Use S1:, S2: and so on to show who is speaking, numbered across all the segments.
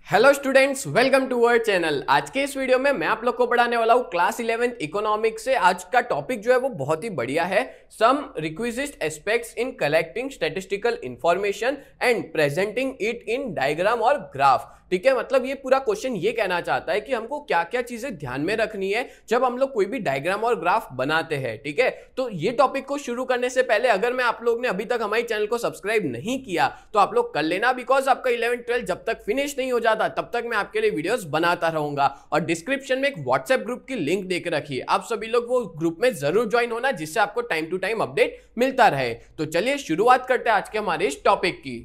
S1: Hello students, welcome to our channel. आज के इस वीडियो में मैं आप लोग को पढ़ाने वाला हूँ क्लास 11th इकोनॉमिक्स से। आज का टॉपिक जो है वो बहुत ही बढ़िया है, some requisite aspects in collecting statistical information and presenting it in diagram और ग्राफ। ठीक है, मतलब ये पूरा क्वेश्चन ये कहना चाहता है कि हमको क्या क्या चीजें ध्यान में रखनी है जब हम लोग कोई भी डायग्राम और ग्राफ बनाते हैं। ठीक है, तो ये टॉपिक को शुरू करने से पहले अगर मैं आप लोग ने अभी तक हमारे चैनल को सब्सक्राइब नहीं किया तो आप लोग कर लेना, बिकॉज आपका 11th-12 जब तक फिनिश नहीं हो जाता तब तक मैं आपके लिए वीडियोस बनाता रहूंगा। और डिस्क्रिप्शन में एक व्हाट्सएप ग्रुप की लिंक देकर रखिए, आप सभी लोग वो ग्रुप में जरूर ज्वाइन होना, जिससे आपको टाइम टू टाइम अपडेट मिलता रहे। तो चलिए शुरुआत करते हैं आज के हमारे इस टॉपिक की।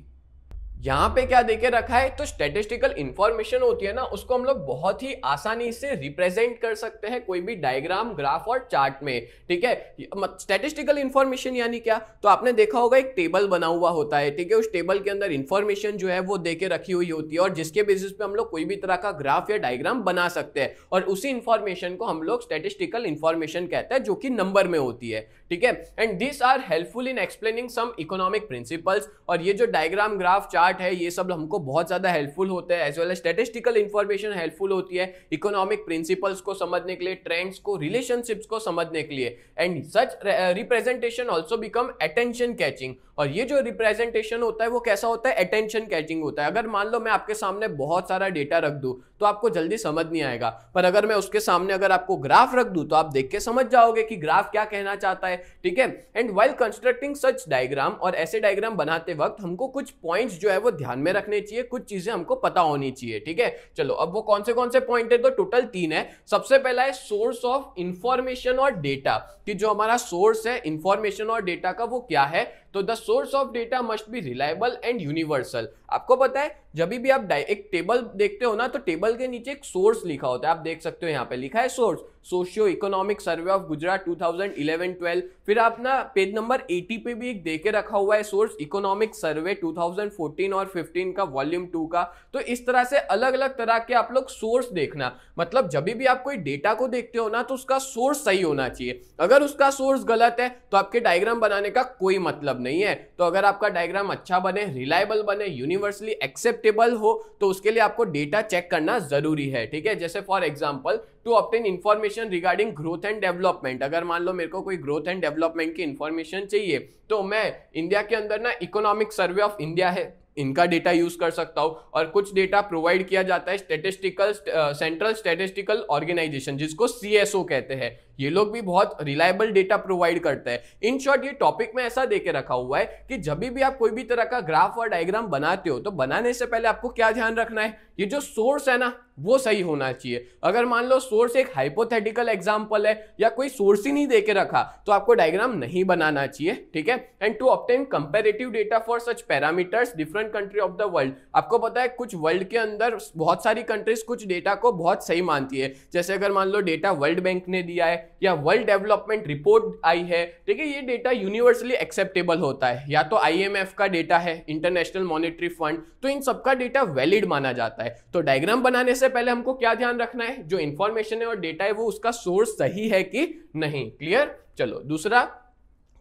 S1: यहां पे क्या देके रखा है, तो स्टैटिस्टिकल इंफॉर्मेशन होती है ना, उसको हम लोग बहुत ही आसानी से रिप्रेजेंट कर सकते हैं कोई भी डायग्राम, ग्राफ और चार्ट में। ठीक है, स्टैटिस्टिकल इंफॉर्मेशन यानी क्या, तो आपने देखा होगा एक टेबल बना हुआ होता है। ठीक है, उस टेबल के अंदर इंफॉर्मेशन जो है वो देके रखी हुई होती है और जिसके बेसिस पे हम लोग कोई भी तरह का ग्राफ या डायग्राम बना सकते हैं, और उसी इंफॉर्मेशन को हम लोग स्टैटिस्टिकल इंफॉर्मेशन कहते हैं, जो कि नंबर में होती है। ठीक है, and this are helpful in explaining some economic principles. और ये जो डायग्राम, ग्राफ, चार्ट है, ये सब हमको बहुत ज्यादा हेल्पफुल होते हैं, as well as statistical information helpful होती है इकोनॉमिक प्रिंसिपल्स को समझने के लिए, ट्रेंड्स को, रिलेशनशिप्स को समझने के लिए। And such representation also become attention catching. और ये जो रिप्रेजेंटेशन होता है वो कैसा होता है, अटेंशन कैचिंग होता है। अगर मान लो मैं आपके सामने बहुत सारा डेटा रख दूं तो आपको जल्दी समझ नहीं आएगा, पर अगर मैं उसके सामने अगर आपको ग्राफ रख दूं तो आप देख के समझ जाओगे कि ग्राफ क्या कहना चाहता है। ठीक है, and while constructing such diagram, और ऐसे डायग्राम बनाते वक्त हमको कुछ पॉइंट्स जो है वो ध्यान में रखने चाहिए, कुछ चीजें हमको पता होनी चाहिए। ठीक है, चलो अब वो कौन से पॉइंट है, तो टोटल 3 है। सबसे पहला है सोर्स ऑफ इंफॉर्मेशन और डेटा, कि जो हमारा सोर्स है इंफॉर्मेशन और डेटा का वो क्या है। तो the source of data must be reliable and universal. आपको पता है जब भी आप एक टेबल देखते हो ना, तो टेबल के नीचे एक सोर्स लिखा होता है, आप देख सकते हो यहाँ पे लिखा है source, socio economic survey of Gujarat 2011-12। फिर आप ना पेज नंबर 80 पे भी एक देके रखा हुआ है सोर्स इकोनॉमिक सर्वे 2014 और 15 का वॉल्यूम 2 का। तो इस तरह से अलग अलग तरह के आप लोग सोर्स देखना, मतलब जब भी आप कोई डेटा को देखते हो ना तो उसका सोर्स सही होना चाहिए। अगर उसका सोर्स गलत है तो आपके डायग्राम बनाने का कोई मतलब नहीं है। तो अगर आपका डायग्राम अच्छा बने, रिलायबल बने, यूनिवर्सली एक्सेप्टेबल हो, तो उसके लिए आपको डेटा चेक करना जरूरी है। ठीक है, जैसे for example to obtain information regarding growth and development. अगर मान लो मेरे को कोई ग्रोथ एंड डेवलपमेंट की इंफॉर्मेशन चाहिए तो मैं इंडिया के अंदर ना इकोनॉमिक सर्वे ऑफ इंडिया है, इनका डेटा यूज कर सकता हूं। और कुछ डेटा प्रोवाइड किया जाता है स्टैटिस्टिकल सेंट्रल स्टैटिस्टिकल ऑर्गेनाइजेशन, जिसको सीएसओ कहते हैं, ये लोग भी बहुत रिलायबल डेटा प्रोवाइड करते हैं। इन शॉर्ट ये टॉपिक में ऐसा देके रखा हुआ है कि जब भी आप कोई भी तरह का ग्राफ और डायग्राम बनाते हो तो बनाने से पहले आपको क्या ध्यान रखना है, ये जो सोर्स है ना वो सही होना चाहिए। अगर मान लो सोर्स एक हाइपोथेटिकल एग्जांपल है या कोई सोर्स ही नहीं देके रखा तो आपको डायग्राम नहीं बनाना चाहिए। ठीक है, and to obtain comparative data for such parameters different country of the world. आपको पता है कुछ वर्ल्ड के अंदर बहुत सारी कंट्रीज कुछ डेटा को बहुत सही मानती है, जैसे अगर मान लो डेटा वर्ल्ड बैंक ने दिया है या वर्ल्ड डेवलपमेंट रिपोर्ट आई है। ठीक है, ये डेटा यूनिवर्सली एक्सेप्टेबल होता है, या तो आईएमएफ का डेटा है, इंटरनेशनल मॉनेटरी फंड, तो इन सबका डेटा वैलिड माना जाता है। तो डायग्राम बनाने से पहले हमको क्या ध्यान रखना है, जो इंफॉर्मेशन है और डेटा है वो उसका सोर्स सही है कि नहीं। क्लियर, चलो दूसरा,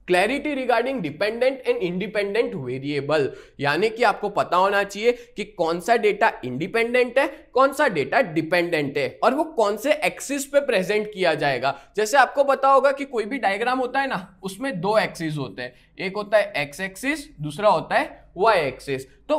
S1: clarity regarding dependent and independent variable, यानी कि आपको पता होना चाहिए कि कौन सा डेटा इंडिपेंडेंट है, कौन सा डेटा डिपेंडेंट है, और वो कौन से एक्सिस पे प्रेजेंट किया जाएगा। जैसे आपको पता होगा कि कोई भी डायग्राम होता है ना, उसमें 2 एक्सिस होते हैं, एक होता है एक्स एक्सिस, दूसरा होता है वाई एक्सिस। तो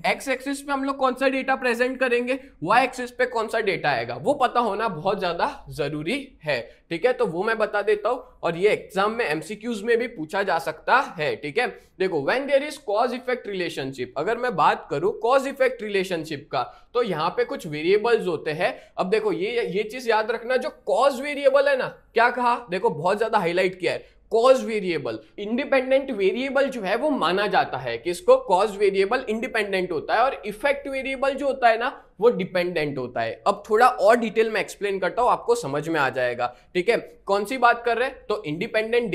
S1: एक्स एक्सिस पे हम लोग कौन सा डेटा प्रेजेंट करेंगे, वाई एक्सिस पे कौन सा डेटा आएगा, वो पता होना बहुत ज्यादा जरूरी है। ठीक है, तो वो मैं बता देता हूं, और ये एग्जाम में एमसीक्यूज में भी पूछा जा सकता है। ठीक है, देखो when there is cause effect relationship, अगर मैं बात करूं कॉज इफेक्ट रिलेशनशिप का, तो यहाँ पे कुछ वेरिएबल्स होते हैं। अब देखो ये चीज याद रखना, जो कॉज वेरिएबल है ना, क्या कहा, देखो बहुत ज्यादा हाईलाइट किया है, कॉज वेरिएबल। इंडिपेंडेंट वेरिएबल जो है वो माना जाता है कि इसको कॉज वेरिएबल इंडिपेंडेंट होता है, और इफेक्ट वेरिएबल जो होता है ना वो डिपेंडेंट होता है। अब थोड़ा और डिटेल में एक्सप्लेन करता हूं, आपको समझ में आ जाएगा। ठीक है, कौन सी बात कर रहे हैं, तो इंडिपेंडेंट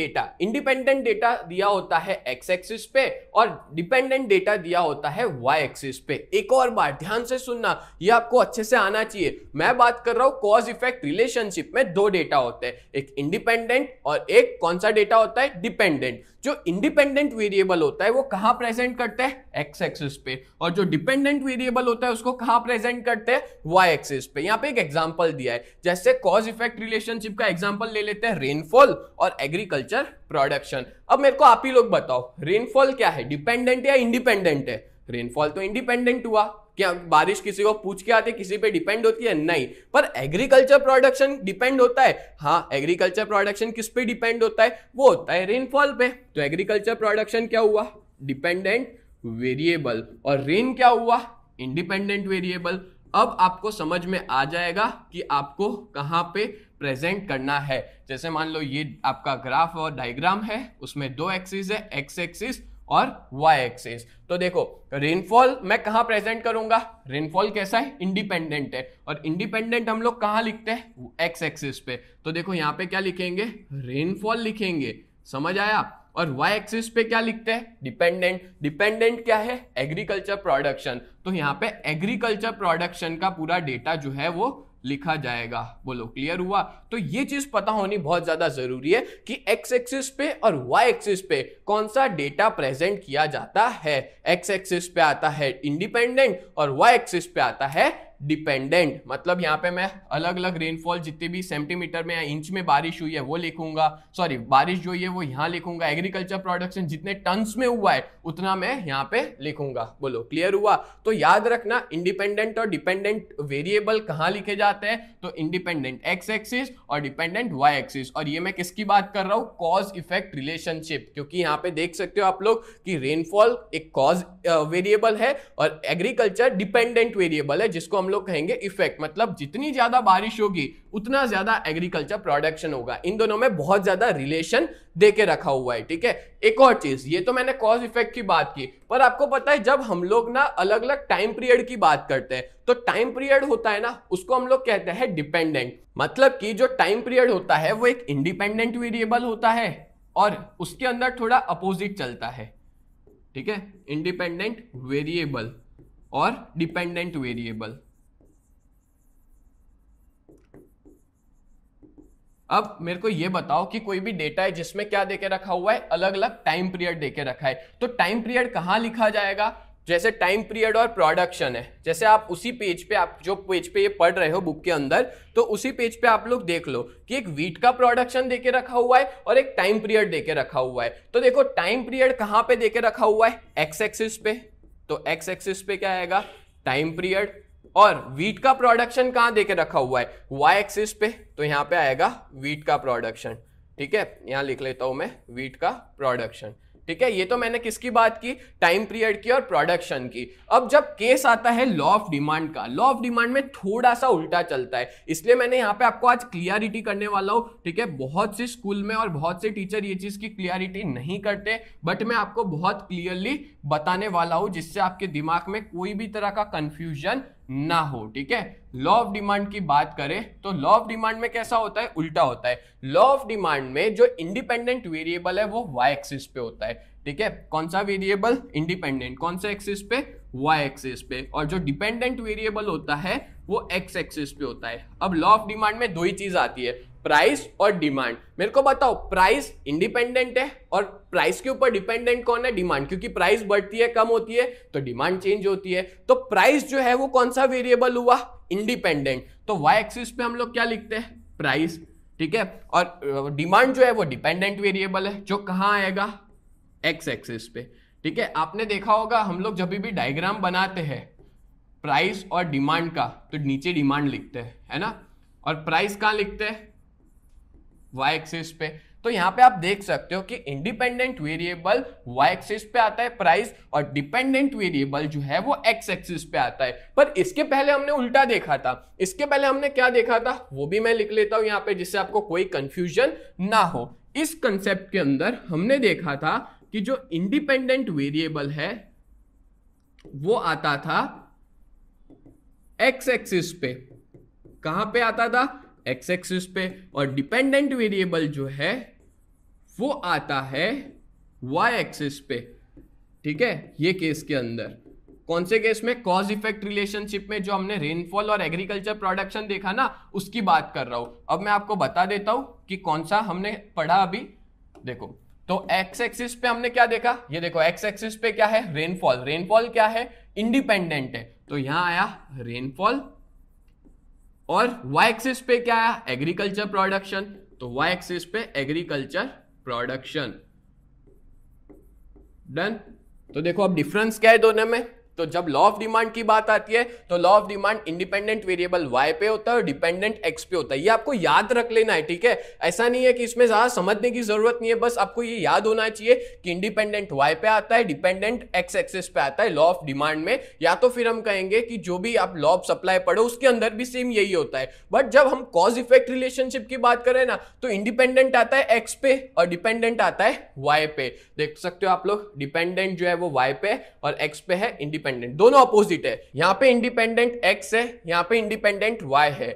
S1: डेटा दिया होता है एक्स एक्सिस पे और डिपेंडेंट डेटा दिया होता है वाई एक्सिस पे। एक और बार ध्यान से सुनना, ये आपको अच्छे से आना चाहिए। मैं बात कर रहा हूं कॉज इफेक्ट रिलेशनशिप में 2 डेटा होते हैं, एक इंडिपेंडेंट और एक कौन सा डेटा डेटा होता है डिपेंडेंट। जो इंडिपेंडेंट वेरिएबल होता है वो कहां प्रेजेंट करते हैं, एक्स एक्सिस पे, और जो डिपेंडेंट वेरिएबल होता है उसको कहां प्रेजेंट करते हैं, वाई एक्सिस पे। यहां पे एक एग्जांपल दिया है, जैसे कॉज इफेक्ट रिलेशनशिप का एग्जांपल ले लेते हैं, रेनफॉल और एग्रीकल्चर प्रोडक्शन। अब मेरे को आप ही लोग बताओ, रेनफॉल क्या है, डिपेंडेंट या इंडिपेंडेंट है? रेनफॉल तो इंडिपेंडेंट हुआ, क्या बारिश किसी को पूछ के आती है, किसी पे डिपेंड होती है? नहीं। पर एग्रीकल्चर प्रोडक्शन डिपेंड होता है? हाँ, एग्रीकल्चर प्रोडक्शन किस पे डिपेंड होता है? वो होता है रेनफॉल पे। तो एग्रीकल्चर प्रोडक्शन क्या हुआ, डिपेंडेंट वेरिएबल, और रेन क्या हुआ, इंडिपेंडेंट वेरिएबल। अब आपको समझ में आ जाएगा कि आपको कहां पे प्रेजेंट करना है। जैसे मान लो ये आपका ग्राफ और डायग्राम है, उसमें दो एक्सिस है, एक्स एक्सिस और वाई एक्सिस। तो देखो रेनफॉल मैं कहां प्रेजेंट करूंगा, रेनफॉल कैसा है, इंडिपेंडेंट है, और इंडिपेंडेंट हम लोग कहां लिखते हैं, एक्स एक्सिस पे। तो देखो यहां पे क्या लिखेंगे, रेनफॉल लिखेंगे, समझ आया। और वाई एक्सिस पे क्या लिखते हैं, डिपेंडेंट। डिपेंडेंट क्या है, एग्रीकल्चर प्रोडक्शन। तो यहां पे एग्रीकल्चर प्रोडक्शन का पूरा डेटा जो है वो लिखा जाएगा। बोलो क्लियर हुआ? तो ये चीज पता होनी बहुत ज्यादा जरूरी है कि एक्स एक्सिस पे और वाई एक्सिस पे कौन सा डेटा प्रेजेंट किया जाता है। एक्स एक्सिस पे आता है इंडिपेंडेंट और वाई एक्सिस पे आता है डिपेंडेंट। मतलब यहाँ पे मैं अलग अलग रेनफॉल जितने भी सेंटीमीटर में या इंच में बारिश हुई है वो लिखूंगा, सॉरी बारिश जो हुई है वो यहाँ लिखूंगा, एग्रीकल्चर प्रोडक्शन जितने टन्स में हुआ है उतना मैं यहाँ पे लिखूंगा। बोलो क्लियर हुआ? तो याद रखना इंडिपेंडेंट और डिपेंडेंट वेरिएबल कहाँ लिखे जाते हैं, तो इंडिपेंडेंट एक्स एक्सिस और डिपेंडेंट वाई एक्सिस। और ये मैं किसकी बात कर रहा हूँ, कॉज इफेक्ट रिलेशनशिप, क्योंकि यहाँ पे देख सकते हो आप लोग कि रेनफॉल एक कॉज वेरिएबल है और एग्रीकल्चर डिपेंडेंट वेरिएबल है, जिसको हम लोग कहेंगे इफेक्ट। मतलब जितनी ज्यादा बारिश होगी उतना ज्यादा एग्रीकल्चर प्रोडक्शन होगा। इन दोनों में बहुत ज्यादा रिलेशन देके रखा हुआ है, ठीक है। एक और चीज, ये तो मैंने कॉज इफेक्ट की बात की, पर आपको पता है जब हम लोग ना अलग अलग टाइम पीरियड की बात करते हैं तो टाइम पीरियड होता है ना, उसको हम लोग कहते हैं डिपेंडेंट। मतलब कि जो टाइम पीरियड होता है वो एक इंडिपेंडेंट वेरिएबल होता है और उसके अंदर थोड़ा अपोजिट चलता है, ठीक है, इंडिपेंडेंट वेरिएबल और डिपेंडेंट वेरिएबल। अब मेरे को ये बताओ कि कोई भी डेटा है जिसमें क्या देके रखा हुआ है, अलग अलग टाइम पीरियड देके रखा है, तो टाइम पीरियड कहां लिखा जाएगा? जैसे टाइम पीरियड और प्रोडक्शन है, जैसे आप उसी पेज पे, आप जो पेज पे ये पढ़ रहे हो बुक के अंदर, तो उसी पेज पे आप लोग देख लो कि एक वीट का प्रोडक्शन देके रखा हुआ है और एक टाइम पीरियड देके रखा हुआ है। तो देखो टाइम पीरियड कहां पे देके रखा हुआ है, एक्स एक्सिस पे। तो एक्स एक्सिस पे क्या आएगा, टाइम पीरियड। और वीट का प्रोडक्शन कहां देके रखा हुआ है, वाई एक्सिस पे। तो यहां पे आएगा वीट का प्रोडक्शन, ठीक है, यहां लिख लेता हूं मैं वीट का प्रोडक्शन, ठीक है। ये तो मैंने किसकी बात की, टाइम पीरियड की और प्रोडक्शन की। अब जब केस आता है लॉ ऑफ डिमांड का, लॉ ऑफ डिमांड में थोड़ा सा उल्टा चलता है, इसलिए मैंने यहाँ पे आपको आज क्लियरिटी करने वाला हूँ, ठीक है। बहुत से स्कूल में और बहुत से टीचर ये चीज की क्लियरिटी नहीं करते, बट मैं आपको बहुत क्लियरली बताने वाला हूँ जिससे आपके दिमाग में कोई भी तरह का कंफ्यूजन ना हो, ठीक है। लॉ ऑफ डिमांड की बात करें तो लॉ ऑफ डिमांड में कैसा होता है, उल्टा होता है। लॉ ऑफ डिमांड में जो इंडिपेंडेंट वेरिएबल है वो वाई एक्सिस पे होता है, ठीक है। कौन सा वेरिएबल, इंडिपेंडेंट, कौन सा एक्सिस पे, वाई एक्सिस पे। और जो डिपेंडेंट वेरिएबल होता है वो एक्स एक्सिस पे होता है। अब लॉ ऑफ डिमांड में दो ही चीज आती है, प्राइस और डिमांड। मेरे को बताओ, प्राइस इंडिपेंडेंट है और प्राइस के ऊपर डिपेंडेंट कौन है, डिमांड, क्योंकि प्राइस बढ़ती है कम होती है तो डिमांड चेंज होती है। तो प्राइस जो है वो कौन सा वेरिएबल हुआ, इंडिपेंडेंट। तो वाई एक्सिस पे हम लोग क्या लिखते हैं, प्राइस, ठीक है। और डिमांड जो है वो डिपेंडेंट वेरिएबल है, जो कहां आएगा, एक्स एक्सिस पे, ठीक है। आपने देखा होगा हम लोग जब भी डायग्राम बनाते हैं प्राइस और डिमांड का, तो नीचे डिमांड लिखते हैं, है ना, और प्राइस कहां लिखते हैं, वाई एक्सिस पे। तो यहां पे आप देख सकते हो कि इंडिपेंडेंट वेरिएबल वाई एक्सिस पे आता है प्राइस, और डिपेंडेंट वेरिएबल जो है वो एक्स एक्सिस पे आता है। पर इसके पहले हमने उल्टा देखा था। इसके पहले हमने क्या देखा था वो भी मैं लिख लेता हूं यहां पे, जिससे आपको कोई कंफ्यूजन ना हो। इस कंसेप्ट के अंदर हमने देखा था कि जो इंडिपेंडेंट वेरिएबल है वो आता था एक्स एक्सिस पे। कहां पे आता था, एक्स एक्सिस पे। और डिपेंडेंट वेरिएबल जो है वो आता है वाई एक्सिस पे, ठीक है। ये केस के अंदर, कौन से केस में, कॉज इफेक्ट रिलेशनशिप में, जो हमने रेनफॉल और एग्रीकल्चर प्रोडक्शन देखा ना, उसकी बात कर रहा हूं। अब मैं आपको बता देता हूं कि कौन सा हमने पढ़ा अभी, देखो तो एक्स एक्सिस पे हमने क्या देखा, ये देखो एक्स एक्सिस पे क्या है, रेनफॉल। रेनफॉल क्या है, इंडिपेंडेंट है, तो यहां आया रेनफॉल। और वाई एक्सिस पे क्या आया, एग्रीकल्चर प्रोडक्शन, तो वाई एक्सिस पे एग्रीकल्चर प्रोडक्शन। डन। तो देखो अब डिफरेंस क्या है दोनों में, तो जब लॉ ऑफ डिमांड की बात आती है तो law of demand independent variable y पे होता है और डिपेंडेंट x पे होता है। ये आपको याद रख लेना है, ठीक है। ऐसा नहीं है कि इसमें ज्यादा समझने की जरूरत नहीं है, बस आपको ये याद होना चाहिए कि इंडिपेंडेंट y पे आता है, डिपेंडेंट x एक्सिस पे आता है लॉ ऑफ डिमांड में। या तो फिर हम कहेंगे कि जो भी आप लॉ ऑफ सप्लाई पढ़ो उसके अंदर भी सेम यही होता है। बट जब हम कॉज इफेक्ट रिलेशनशिप की बात करें ना, तो इंडिपेंडेंट आता है x पे और डिपेंडेंट आता है y पे। देख सकते हो आप लोग, डिपेंडेंट जो है वो y पे और x पे है इंडिपेंडेंट, दोनों अपोजिट है। यहां पे इंडिपेंडेंट x है, यहां पे इंडिपेंडेंट y है,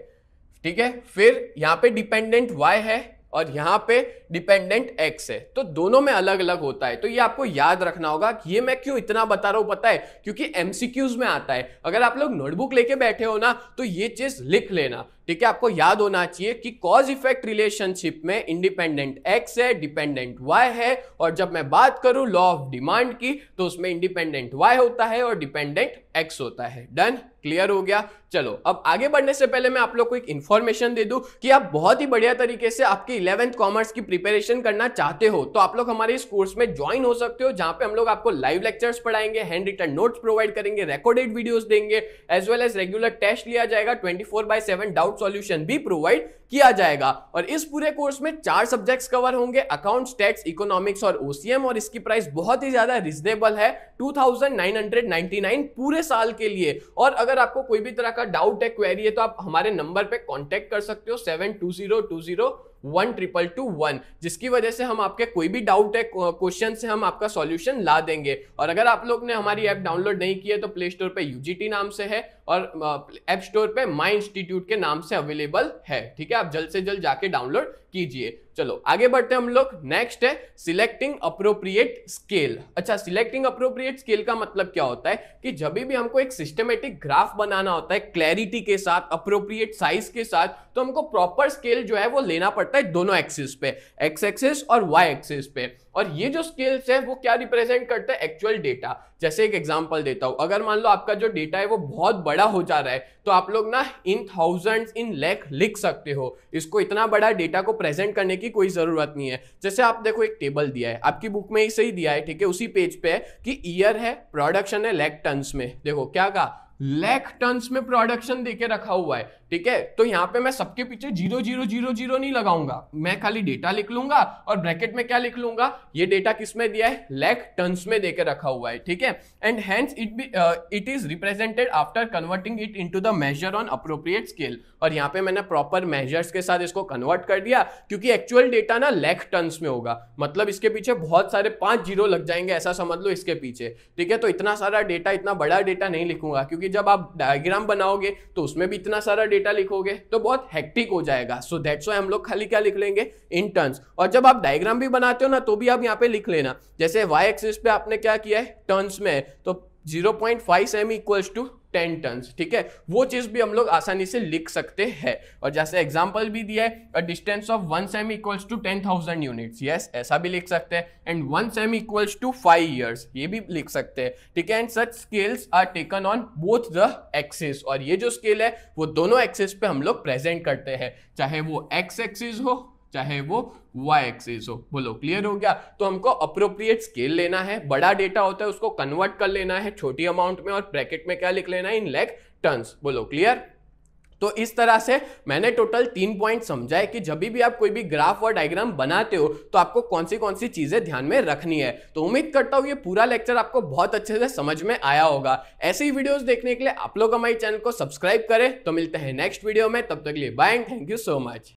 S1: ठीक है। फिर यहां पे डिपेंडेंट y है और यहां पे डिपेंडेंट x है, तो दोनों में अलग अलग होता है। तो ये आपको याद रखना होगा। ये मैं क्यों इतना बता रहा हूं पता है, क्योंकि एमसीक्यूज में आता है। अगर आप लोग नोटबुक लेके बैठे हो ना तो ये चीज लिख लेना, ठीक है। आपको याद होना चाहिए कि कॉज इफेक्ट रिलेशनशिप में इंडिपेंडेंट x है, डिपेंडेंट y है, और जब मैं बात करूं लॉ ऑफ डिमांड की तो उसमें इंडिपेंडेंट y होता है और डिपेंडेंट x होता है। डन, क्लियर हो गया। चलो अब आगे बढ़ने से पहले मैं आप लोग को एक इंफॉर्मेशन दे दूं कि आप बहुत ही बढ़िया तरीके से आपकी 11th कॉमर्स की प्रिपरेशन करना चाहते हो तो आप लोग हमारे इस कोर्स में ज्वाइन हो सकते हो, जहां पे हम लोग आपको लाइव लेक्चर्स पढ़ाएंगे, हैंड रिटन नोट्स प्रोवाइड करेंगे, रिकॉर्डेड वीडियोस देंगे, as well as regular test लिया जाएगा, 24/7 डाउट सॉल्यूशन भी प्रोवाइड किया जाएगा। और इस पूरे कोर्स में 4 सब्जेक्ट्स कवर होंगे, अकाउंट्स, टैक्स, इकोनॉमिक्स और ओसीएम, और इसकी प्राइस बहुत ही ज्यादा रिजनेबल है, 2999 पूरे साल के लिए। और अगर आपको कोई भी तरह का डाउट है, क्वेरी है, तो आप हमारे नंबर पे कांटेक्ट कर सकते हो 7202012221, जिसकी वजह से हम आपके कोई भी डाउट है, क्वेश्चन से हम आपका सॉल्यूशन ला देंगे। और अगर आप लोग ने हमारी ऐप डाउनलोड नहीं की है तो प्ले स्टोर पे यूजीटी नाम से है और ऐप स्टोर पे माई इंस्टीट्यूट के नाम से अवेलेबल है, ठीक है। आप जल्द से जल्द जाके डाउनलोड कीजिए। चलो आगे बढ़ते हैं हम लोग। नेक्स्ट है सिलेक्टिंग अप्रोप्रिएट स्केल। अच्छा, सिलेक्टिंग अप्रोप्रिएट स्केल का मतलब क्या होता है कि जब भी हमको एक सिस्टमेटिक ग्राफ बनाना होता है क्लैरिटी के साथ, अप्रोप्रिएट साइज के साथ, तो हमको प्रॉपर स्केल जो है वो लेना पड़ता है दोनों एक्सिस पे, एक्स एक्सिस और वाई एक्सिस पे। और ये जो स्केल्स है वो क्या रिप्रेजेंट करता है, एक्चुअल डेटा। जैसे एक एग्जांपल देता हूं, अगर मान लो आपका जो डेटा है वो बहुत बड़ा हो जा रहा है तो आप लोग ना इन थाउजेंड्स, इन लाख लिख सकते हो। इसको इतना बड़ा डेटा को प्रेजेंट करने की कोई जरूरत नहीं है। जैसे आप देखो एक टेबल दिया है, आपकी बुक में ही सही दिया है, ठीक है, उसी पेज पे है कि ईयर है, प्रोडक्शन है लाख टन्स में। देखो क्या कहा, लाख टन्स में प्रोडक्शन देके रखा हुआ है, ठीक है। तो यहां पे मैं सबके पीछे 0,0,0,0 नहीं लगाऊंगा, मैं खाली डेटा लिख लूंगा और ब्रैकेट में क्या लिख लूंगा, ये डेटा किस में दिया है, लाख टन्स में देके रखा हुआ है, ठीक है। And hence it is represented after converting it into the major on appropriate scale. और यहाँ पे मैंने प्रॉपर मेजर्स के साथ इसको कन्वर्ट कर दिया, क्योंकि एक्चुअल डेटा ना लाख टन्स में होगा, मतलब इसके पीछे बहुत सारे 5 जीरो लग जाएंगे, ऐसा समझ लो इसके पीछे, ठीक है। तो इतना सारा डेटा, इतना बड़ा डेटा नहीं लिखूंगा, क्योंकि जब आप डायग्राम बनाओगे तो उसमें भी इतना सारा डेटा लिखोगे तो बहुत हेक्टिक हो जाएगा। सो दैट्स व्हाई हम लोग खाली क्या लिख लेंगे, इन टर्न्स। और जब आप डायग्राम भी बनाते हो ना तो भी आप यहाँ पे लिख लेना, जैसे वाई एक्सिस पे आपने क्या किया है, टर्न्स में, तो 0.5 सेमी इक्वल्स टू 10 टन्स, ठीक है। वो चीज भी हम लोग आसानी से लिख सकते हैं। और जैसे एग्जांपल भी दिया है, distance of 1 semi equals to 10,000 units, yes, ऐसा भी लिख सकते हैं। And 1 semi equals to 5 years, ये भी लिख सकते हैं, ठीक है। And such scales are taken on both the axis, और ये जो स्केल है वो दोनों एक्सिस पे हम लोग प्रेजेंट करते हैं, चाहे वो एक्स एक्सिस हो चाहे वो वाई एक्सिस हो। बोलो क्लियर हो गया। तो हमको अप्रोप्रिएट स्केल लेना है, बड़ा डेटा होता है उसको कन्वर्ट कर लेना है छोटी अमाउंट में, और ब्रैकेट में क्या लिख लेना है, इन लाख टन्स। बोलो क्लियर। तो इस तरह से मैंने टोटल 3 पॉइंट समझाए कि जब भी आप कोई भी ग्राफ और डायग्राम बनाते हो तो आपको कौन सी चीजें ध्यान में रखनी है। तो उम्मीद करता हूं ये पूरा लेक्चर आपको बहुत अच्छे से समझ में आया होगा। ऐसे ही वीडियोस देखने के लिए आप लोग हमारे चैनल को सब्सक्राइब करें। तो मिलते हैं नेक्स्ट वीडियो में, तब तक के लिए bye and thank you so much.